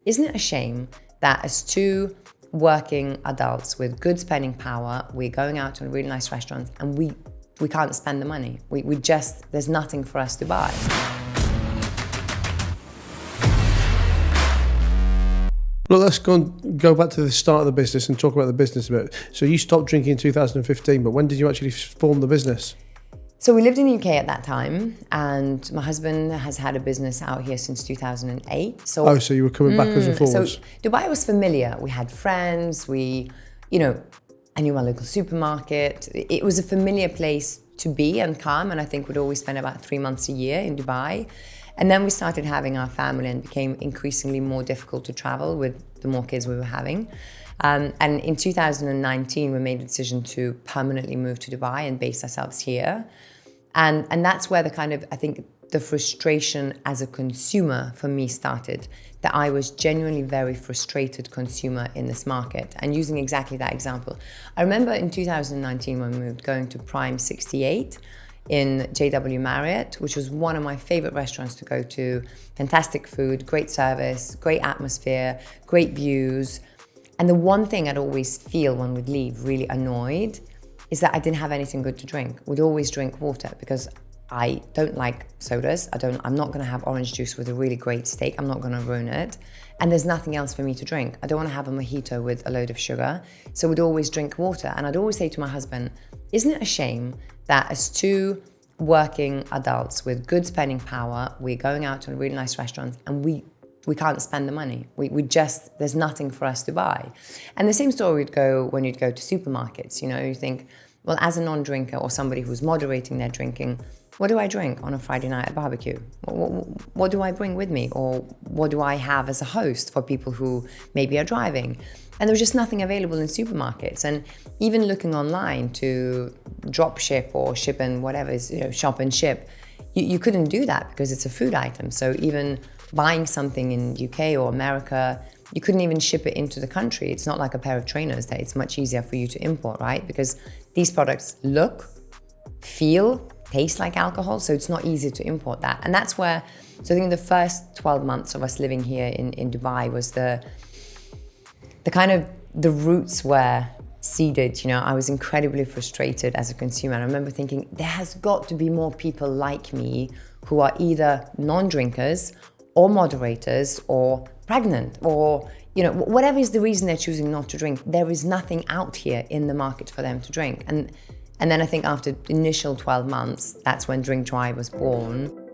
isn't it a shame that as two working adults with good spending power, we're going out to a really nice restaurant and we can't spend the money. There's nothing for us to buy. Look, let's go back to the start of the business and talk about the business a bit. So you stopped drinking in 2015, but when did you actually form the business? So we lived in the UK at that time, and my husband has had a business out here since 2008. So you were coming backwards and forwards. So Dubai was familiar. We had friends, I knew my local supermarket. It was a familiar place to be and come, and I think we'd always spend about 3 months a year in Dubai. And then we started having our family and became increasingly more difficult to travel with the more kids we were having. And in 2019, we made the decision to permanently move to Dubai and base ourselves here. And that's where the frustration as a consumer for me started, that I was genuinely very frustrated consumer in this market. And using exactly that example, I remember in 2019 when we moved, going to Prime 68 in JW Marriott, which was one of my favorite restaurants to go to. Fantastic food, great service, great atmosphere, great views. And the one thing I'd always feel when we'd leave really annoyed is that I didn't have anything good to drink. We'd always drink water because I don't like sodas. I'm not gonna have orange juice with a really great steak. I'm not gonna ruin it. And there's nothing else for me to drink. I don't wanna have a mojito with a load of sugar. So we'd always drink water. And I'd always say to my husband, isn't it a shame that as two working adults with good spending power, we're going out to a really nice restaurant and we can't spend the money. There's nothing for us to buy. And the same story would go when you'd go to supermarkets. You think, well, as a non-drinker or somebody who's moderating their drinking, what do I drink on a Friday night at barbecue? What do I bring with me? Or what do I have as a host for people who maybe are driving? And there was just nothing available in supermarkets. And even looking online to drop ship or ship and whatever is, shop and ship, you couldn't do that because it's a food item. So even buying something in UK or America, you couldn't even ship it into the country. It's not like a pair of trainers that it's much easier for you to import, right? Because these products look, feel, taste like alcohol, so it's not easy to import that. And that's where, so I think the first 12 months of us living here in Dubai was the roots were seeded. I was incredibly frustrated as a consumer. And I remember thinking, there has got to be more people like me who are either non-drinkers or moderators or pregnant or, whatever is the reason they're choosing not to drink. There is nothing out here in the market for them to drink. And then I think after the initial 12 months, that's when Drink Dry was born.